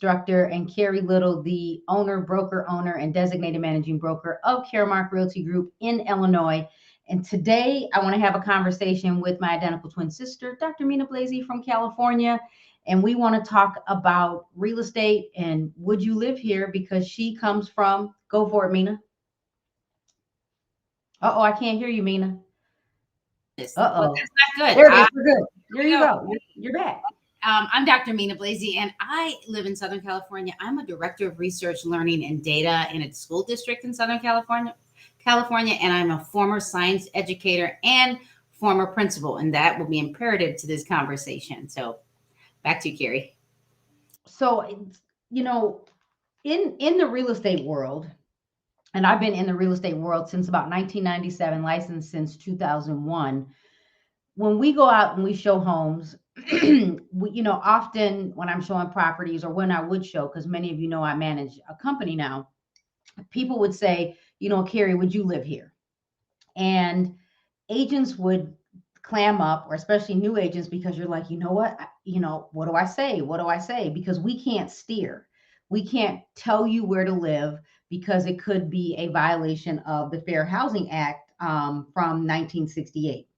instructor, and Carrie Little, the owner, broker owner, and designated managing broker of Caremark Realty Group in Illinois. And today I want to have a conversation with my identical twin sister, Dr. Mina Blasey from California. And we want to talk about real estate and would you live here, because she comes from, go for it, Mina. Uh-oh, I can't hear you, Mina. Well, Uh-oh. that's not good. There it is. We're good. There we you go. go. You're back. I'm Dr. Mina Blasey, and I live in Southern California. I'm a director of research, learning, and data in a school district in Southern California, and I'm a former science educator and former principal, and that will be imperative to this conversation. So, back to you, Carrie. So, you know, in the real estate world, and I've been in the real estate world since about 1997, licensed since 2001. When we go out and we show homes, often when I'm showing properties or when I would show, because many of you know I manage a company now, people would say, Carrie, would you live here? And agents would clam up, or especially new agents, because you're like, what do I say? What do I say? Because we can't steer. We can't tell you where to live because it could be a violation of the Fair Housing Act from 1968.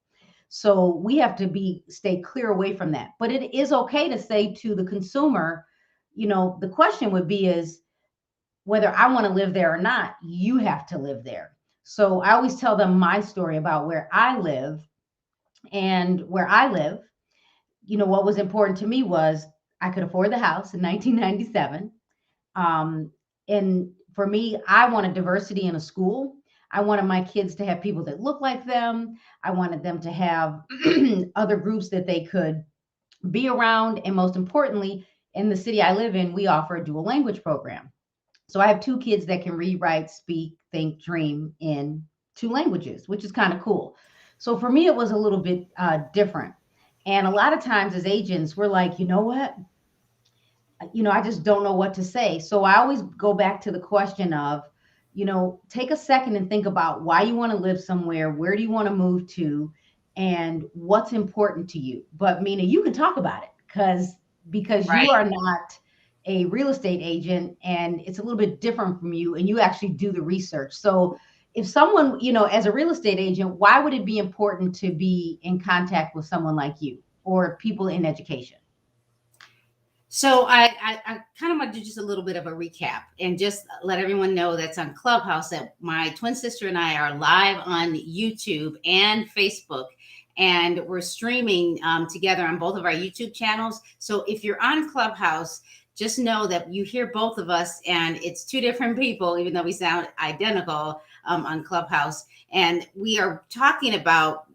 So we have to stay clear away from that. But it is okay to say to the consumer, the question would be is whether I want to live there or not, you have to live there. So I always tell them my story about where I live. And where I live, what was important to me was I could afford the house in 1997. And for me, I wanted diversity in a school. I wanted my kids to have people that look like them. I wanted them to have other groups that they could be around. And most importantly, in the city I live in, we offer a dual language program. So I have two kids that can read, write, speak, think, dream in two languages, which is kind of cool. So for me, it was a little bit different. And a lot of times as agents, we're like, you know what? I just don't know what to say. So I always go back to the question of, take a second and think about why you want to live somewhere. Where do you want to move to? And what's important to you? But Mina, you can talk about it because Right. you are not a real estate agent and it's a little bit different from you and you actually do the research. So if someone, as a real estate agent, why would it be important to be in contact with someone like you or people in education? So I kind of want to do just a little bit of a recap and just let everyone know that's on Clubhouse that my twin sister and I are live on YouTube and Facebook, and we're streaming together on both of our YouTube channels. So if you're on Clubhouse, just know that you hear both of us, and it's two different people, even though we sound identical on Clubhouse. And we are talking about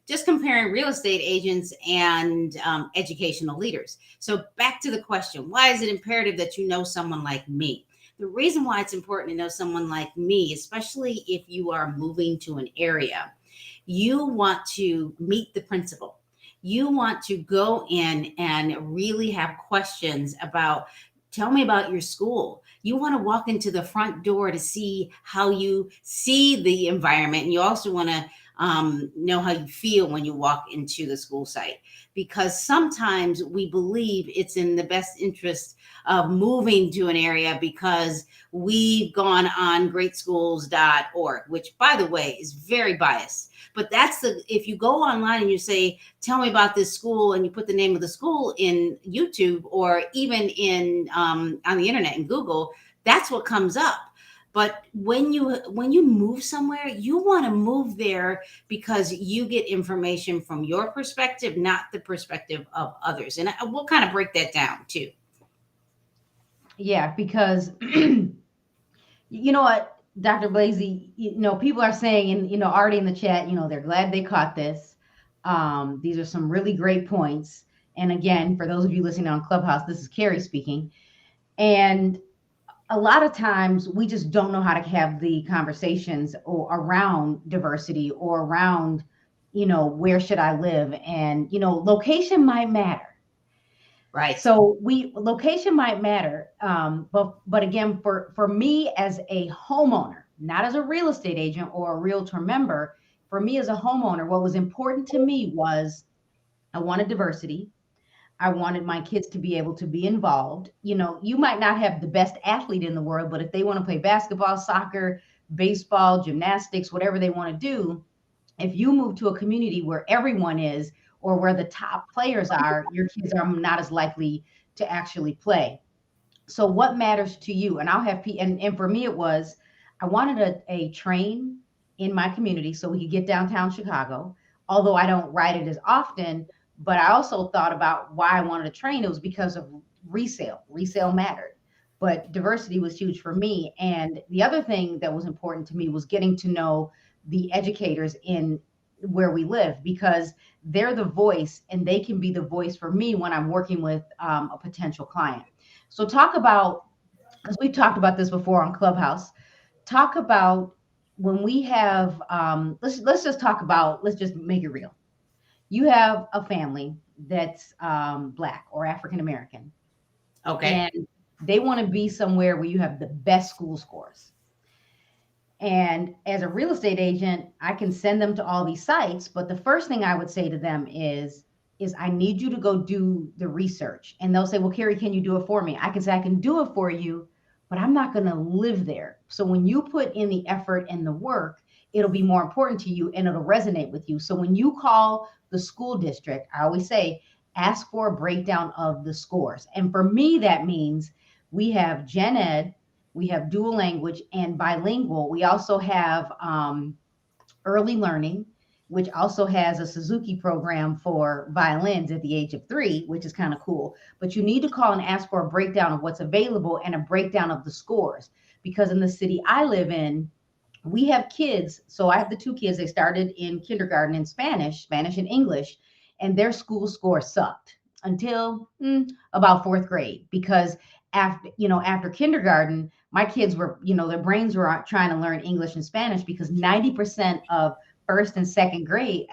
just comparing real estate agents and educational leaders. So back to the question, why is it imperative that you know someone like me? The reason why it's important to know someone like me, especially if you are moving to an area, you want to meet the principal. You want to go in and really have questions about, tell me about your school. You want to walk into the front door to see how you see the environment. And you also want to know how you feel when you walk into the school site, because sometimes we believe it's in the best interest of moving to an area because we've gone on greatschools.org, which by the way is very biased. But if you go online and you say, tell me about this school, and you put the name of the school in YouTube or even on the internet in Google, that's what comes up. But when you move somewhere, you want to move there because you get information from your perspective, not the perspective of others. And we'll kind of break that down too. Yeah, because you know what, Dr. Blasey, people are saying, and already in the chat, they're glad they caught this. These are some really great points. And again, for those of you listening on Clubhouse, this is Carrie speaking. And a lot of times we just don't know how to have the conversations around diversity or around, where should I live? And, location might matter. Right. So location might matter. But again, for me as a homeowner, not as a real estate agent or a realtor member, for me as a homeowner, what was important to me was I wanted diversity. I wanted my kids to be able to be involved. You know, you might not have the best athlete in the world, but if they want to play basketball, soccer, baseball, gymnastics, whatever they want to do, if you move to a community where everyone is or where the top players are, your kids are not as likely to actually play. So what matters to you? And I'll have and for me it was I wanted a train in my community so we could get downtown Chicago. Although I don't ride it as often, but I also thought about why I wanted a train. It was because of resale. Resale mattered. But diversity was huge for me. And the other thing that was important to me was getting to know the educators in where we live, because they're the voice and they can be the voice for me when I'm working with a potential client. So talk about, because we've talked about this before on Clubhouse, talk about when we have, let's just talk about, let's just make it real. You have a family that's Black or African American, Okay. and they want to be somewhere where you have the best school scores. And as a real estate agent, I can send them to all these sites, but the first thing I would say to them is I need you to go do the research. And they'll say, "Well, Carrie, can you do it for me?" I can say, "I can do it for you, but I'm not going to live there." So when you put in the effort and the work, it'll be more important to you and it'll resonate with you. So when you call the school district, I always say, ask for a breakdown of the scores. And for me, that means we have gen ed, we have dual language and bilingual. We also have early learning, which also has a Suzuki program for violins at the age of 3, which is kind of cool. But you need to call and ask for a breakdown of what's available and a breakdown of the scores. Because in the city I live in, we have kids. So I have the 2 kids. They started in kindergarten in Spanish and English, and their school score sucked until about 4th grade. Because after kindergarten, my kids were, their brains were trying to learn English and Spanish, because 90% of first and second grade,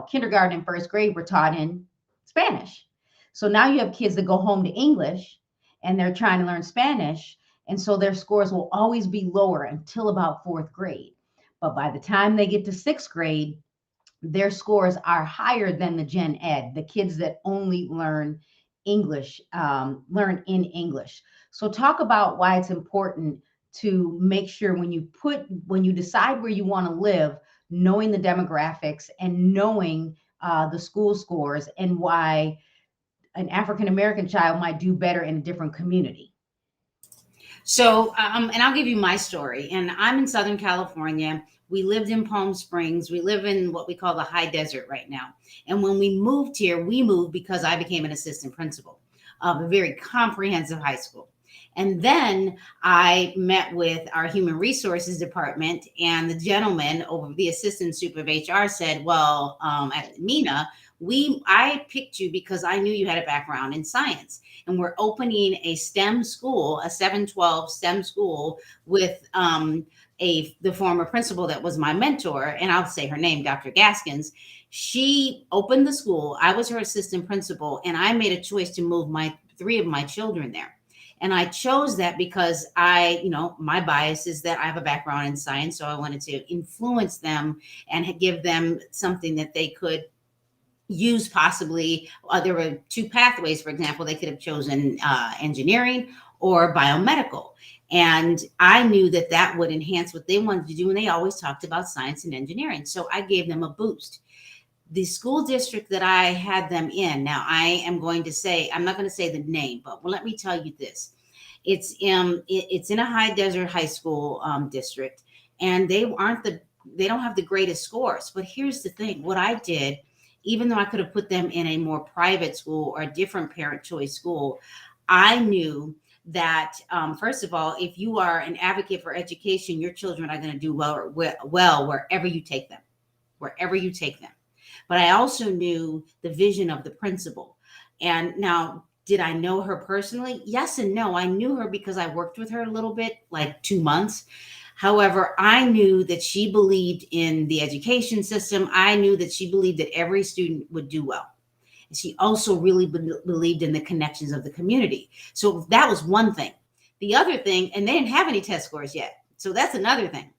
kindergarten and first grade were taught in Spanish. So now you have kids that go home to English and they're trying to learn Spanish. And so their scores will always be lower until about 4th grade. But by the time they get to 6th grade, their scores are higher than the gen ed, the kids that only learn English, learn in English. So talk about why it's important to make sure when you decide where you want to live, knowing the demographics and knowing the school scores and why an African American child might do better in a different community. So, and I'll give you my story. And I'm in Southern California. We lived in Palm Springs. We live in what we call the high desert right now. And when we moved here, we moved because I became an assistant principal of a very comprehensive high school. And then I met with our human resources department, and the gentleman over the assistant super of HR said, "Well, at MENA, I picked you because I knew you had a background in science, and we're opening a STEM school, a 712 STEM school with the former principal that was my mentor, and I'll say her name, Dr. Gaskins. She opened the school. I was her assistant principal, and I made a choice to move 3 of my children there. And I chose that because my bias is that I have a background in science. So I wanted to influence them and give them something that they could use possibly. There were 2 pathways, for example. They could have chosen engineering or biomedical. And I knew that would enhance what they wanted to do. And they always talked about science and engineering. So I gave them a boost. The school district that I had them in, now I am going to say, I'm not going to say the name, but let me tell you this. It's in a high desert high school district, and they don't have the greatest scores. But here's the thing. What I did, even though I could have put them in a more private school or a different parent choice school, I knew that, first of all, if you are an advocate for education, your children are going to do well wherever you take them, But I also knew the vision of the principal. And now, did I know her personally? Yes and no. I knew her because I worked with her a little bit, like 2 months. However, I knew that she believed in the education system. I knew that she believed that every student would do well. And she also really believed in the connections of the community. So that was one thing. The other thing, and they didn't have any test scores yet. So that's another thing.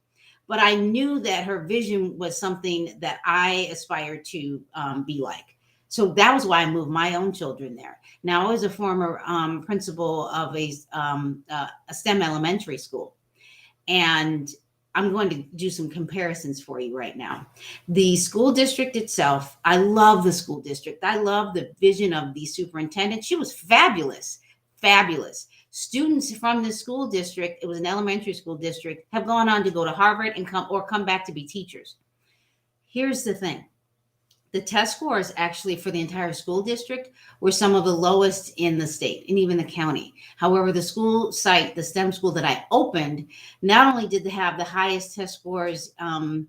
But I knew that her vision was something that I aspired to be like. So that was why I moved my own children there. Now I was a former principal of a STEM elementary school, and I'm going to do some comparisons for you right now. The school district itself, I love the school district. I love the vision of the superintendent. She was fabulous, fabulous. Students from the school district, it was an elementary school district, have gone on to go to Harvard and come back to be teachers. Here's the thing. The test scores actually for the entire school district were some of the lowest in the state and even the county. However, the school site, the STEM school that I opened, not only did they have the highest test scores in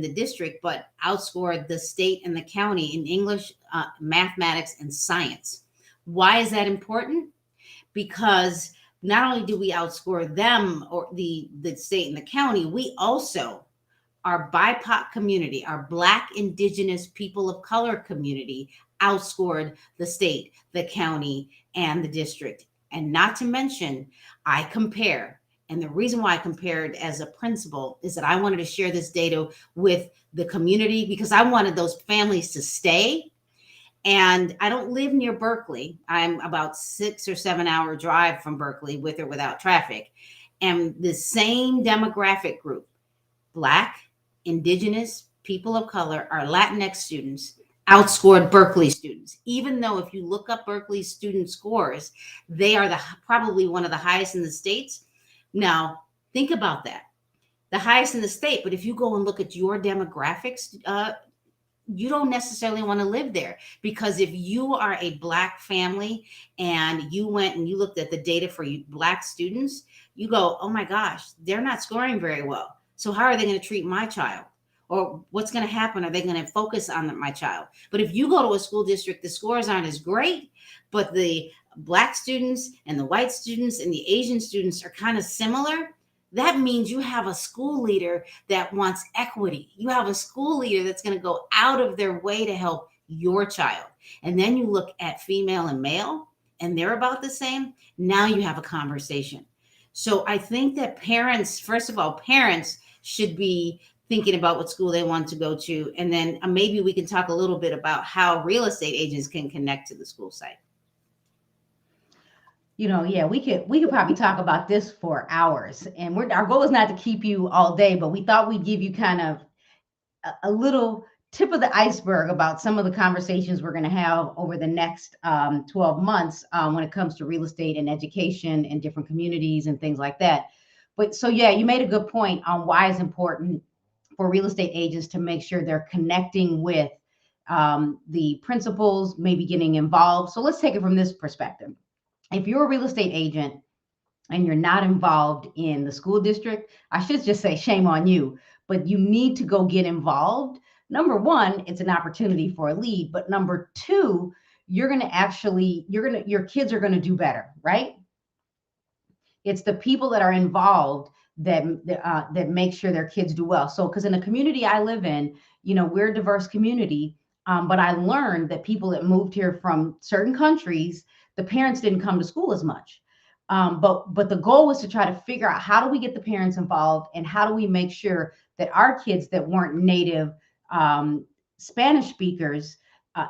the district, but outscored the state and the county in English, mathematics, and science. Why is that important? Because not only do we outscore them or the state and the county, we also, our BIPOC community, our Black, Indigenous, people of color community outscored the state, the county, and the district. And not to mention, I compare. And the reason why I compared as a principal is that I wanted to share this data with the community because I wanted those families to stay. And I don't live near Berkeley. I'm about 6 or 7 hour drive from Berkeley with or without traffic. And the same demographic group, Black, Indigenous, people of color, our Latinx students outscored Berkeley students. Even though if you look up Berkeley student scores, they are probably one of the highest in the states. Now, think about that. The highest in the state, but if you go and look at your demographics, you don't necessarily want to live there, because if you are a Black family and you went and you looked at the data for you Black students, you go, oh my gosh, they're not scoring very well. So how are they going to treat my child? Or what's going to happen? Are they going to focus on my child? But if you go to a school district, the scores aren't as great, but the Black students and the white students and the Asian students are kind of similar, that means you have a school leader that wants equity. You have a school leader that's going to go out of their way to help your child. And then you look at female and male, and they're about the same. Now you have a conversation. So I think that parents, first of all, parents should be thinking about what school they want to go to. And then maybe we can talk a little bit about how real estate agents can connect to the school site. Yeah, we could probably talk about this for hours, and our goal is not to keep you all day, but we thought we'd give you kind of a little tip of the iceberg about some of the conversations we're going to have over the next 12 months when it comes to real estate and education and different communities and things like that. But so, yeah, you made a good point on why it's important for real estate agents to make sure they're connecting with the principals, maybe getting involved. So let's take it from this perspective. If you're a real estate agent and you're not involved in the school district, I should just say shame on you, but you need to go get involved. Number one, it's an opportunity for a lead, but number two, your kids are going to do better, right? It's the people that are involved that make sure their kids do well. So, because in the community I live in, we're a diverse community, but I learned that people that moved here from certain countries, the parents didn't come to school as much. But the goal was to try to figure out, how do we get the parents involved, and how do we make sure that our kids that weren't native Spanish speakers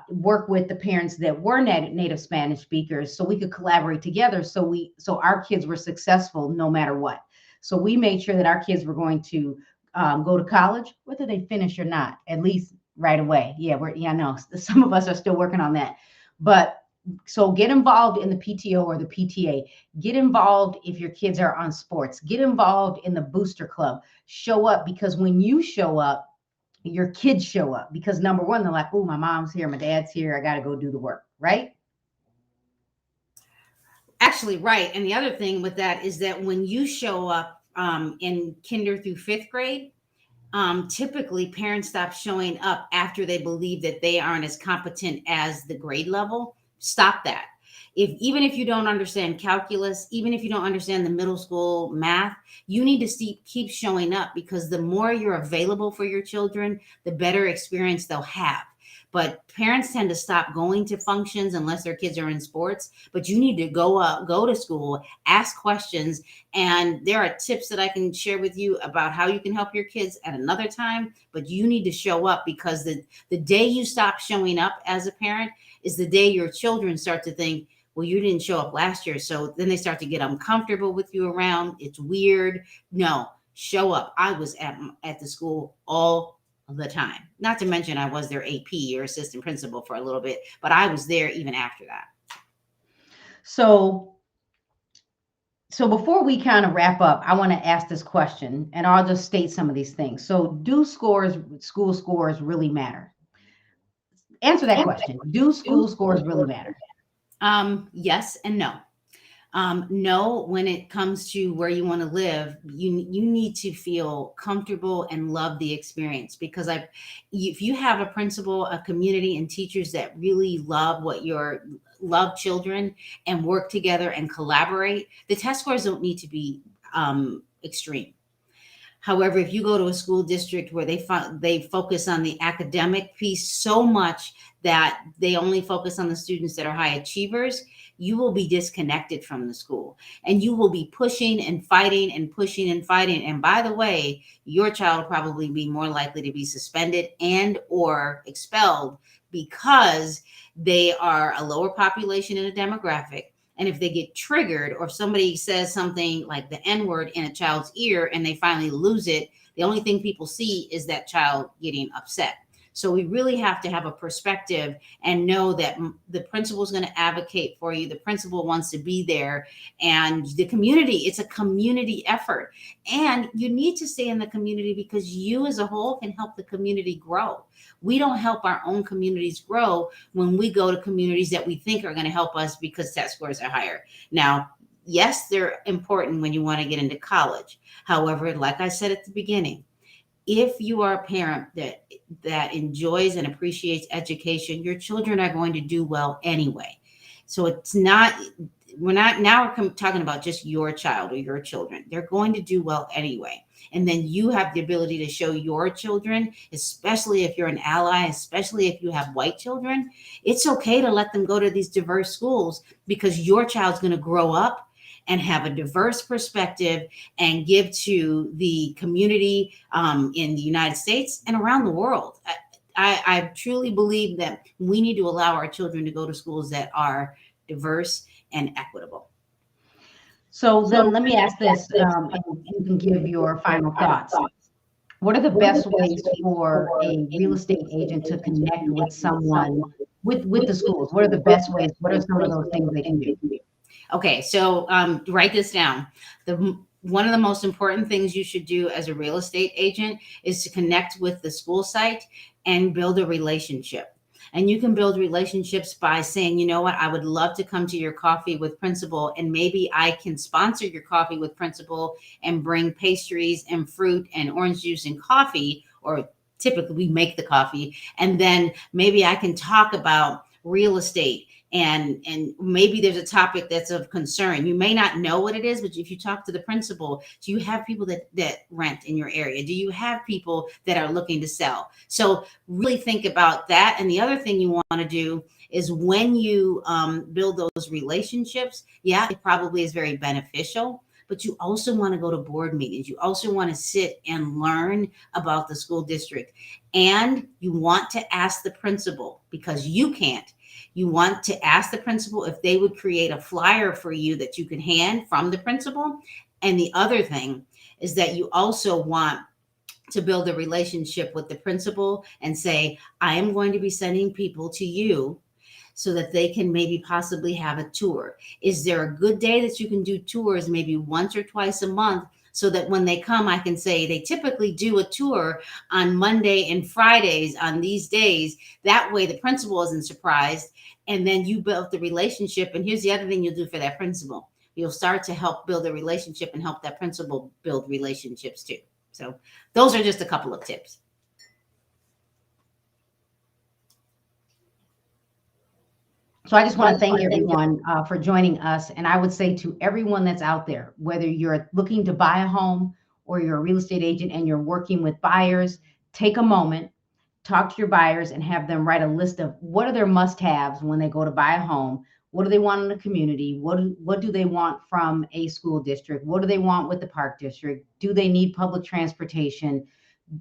work with the parents that were native Spanish speakers, so we could collaborate together, so our kids were successful no matter what. So we made sure that our kids were going to go to college, whether they finish or not, at least right away. I know some of us are still working on that, but so get involved in the PTO or the PTA. Get involved if your kids are on sports. Get involved in the booster club. Show up, because when you show up, your kids show up, because number one, they're like, oh, my mom's here, my dad's here, I got to go do the work, right? Actually, right. And the other thing with that is that when you show up in kinder through fifth grade, typically parents stop showing up after they believe that they aren't as competent as the grade level. Stop that. Even if you don't understand calculus, even if you don't understand the middle school math, you need to keep showing up, because the more you're available for your children, the better experience they'll have. but parents tend to stop going to functions unless their kids are in sports. But you need to go to school, ask questions, and there are tips that I can share with you about how you can help your kids at another time. But you need to show up, because the day you stop showing up as a parent is the day your children start to think, well, you didn't show up last year. So then they start to get uncomfortable with you around. It's weird. No, show up. I was at the school all the time. Not to mention I was their AP or assistant principal for a little bit, but I was there even after that. So before we kind of wrap up, I want to ask this question, and I'll just state some of these things. So do school scores really matter? Answer that question. Do school scores really matter? Yes and no. No, when it comes to where you want to live, you need to feel comfortable and love the experience, because if you have a principal, a community, and teachers that really love children and work together and collaborate, the test scores don't need to be extreme. However, if you go to a school district where they focus on the academic piece so much that they only focus on the students that are high achievers, you will be disconnected from the school, and you will be pushing and fighting and pushing and fighting. And by the way, your child will probably be more likely to be suspended and or expelled, because they are a lower population in a demographic. And if they get triggered, or if somebody says something like the N-word in a child's ear and they finally lose it, the only thing people see is that child getting upset. So we really have to have a perspective and know that the principal is going to advocate for you. The principal wants to be there, and the community, it's a community effort. And you need to stay in the community, because you as a whole can help the community grow. We don't help our own communities grow when we go to communities that we think are going to help us because test scores are higher. Now, yes, they're important when you want to get into college. However, like I said at the beginning, if you are a parent that enjoys and appreciates education, your children are going to do well anyway. So we're talking about just your child or your children. They're going to do well anyway. And then you have the ability to show your children, especially if you're an ally, especially if you have white children, it's okay to let them go to these diverse schools, because your child's going to grow up and have a diverse perspective and give to the community in the United States and around the world. I truly believe that we need to allow our children to go to schools that are diverse and equitable. So then let me ask this, and you can give your final thoughts. What are the best ways for a real estate agent to connect with someone with the schools? What are the best ways? What are some of those things they can do? Okay, so write this down. One of the most important things you should do as a real estate agent is to connect with the school site and build a relationship. And you can build relationships by saying, you know what, I would love to come to your coffee with principal, and maybe I can sponsor your coffee with principal and bring pastries and fruit and orange juice and coffee, or typically we make the coffee. And then maybe I can talk about real estate, and maybe there's a topic that's of concern. You may not know what it is, but if you talk to the principal, do you have people that rent in your area? Do you have people that are looking to sell? So really think about that. And the other thing you want to do is, when you build those relationships, yeah, it probably is very beneficial, but you also want to go to board meetings. You also want to sit and learn about the school district, and you want to ask the principal, because you can't. You want to ask the principal if they would create a flyer for you that you can hand from the principal. And the other thing is that you also want to build a relationship with the principal and say, I am going to be sending people to you so that they can maybe possibly have a tour. Is there a good day that you can do tours, maybe once or twice a month, so that when they come, I can say they typically do a tour on Monday and Fridays on these days. That way the principal isn't surprised. And then you build the relationship. And here's the other thing you'll do for that principal. You'll start to help build a relationship and help that principal build relationships too. So those are just a couple of tips. So I just want to thank everyone for joining us. And I would say to everyone that's out there, whether you're looking to buy a home or you're a real estate agent and you're working with buyers, take a moment, talk to your buyers and have them write a list of what are their must-haves when they go to buy a home. What do they want in the community? What do they want from a school district? What do they want with the park district? Do they need public transportation?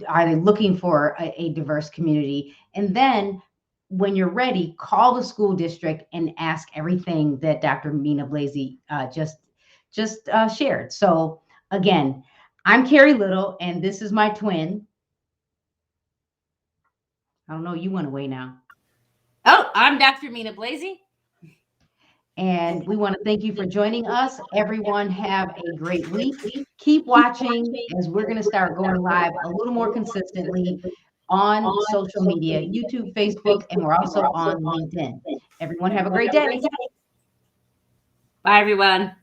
Are they looking for a diverse community? And then when you're ready, call the school district and ask everything that Dr. Mina Blasey just shared. So again, I'm Carrie Little, and this is my twin. I don't know, you went away now. Oh, I'm Dr. Mina Blasey. And we want to thank you for joining us. Everyone have a great week. Keep watching as we're going to start going live a little more consistently on social media, YouTube, Facebook, and we're also on LinkedIn. Everyone have a great day. Bye, everyone.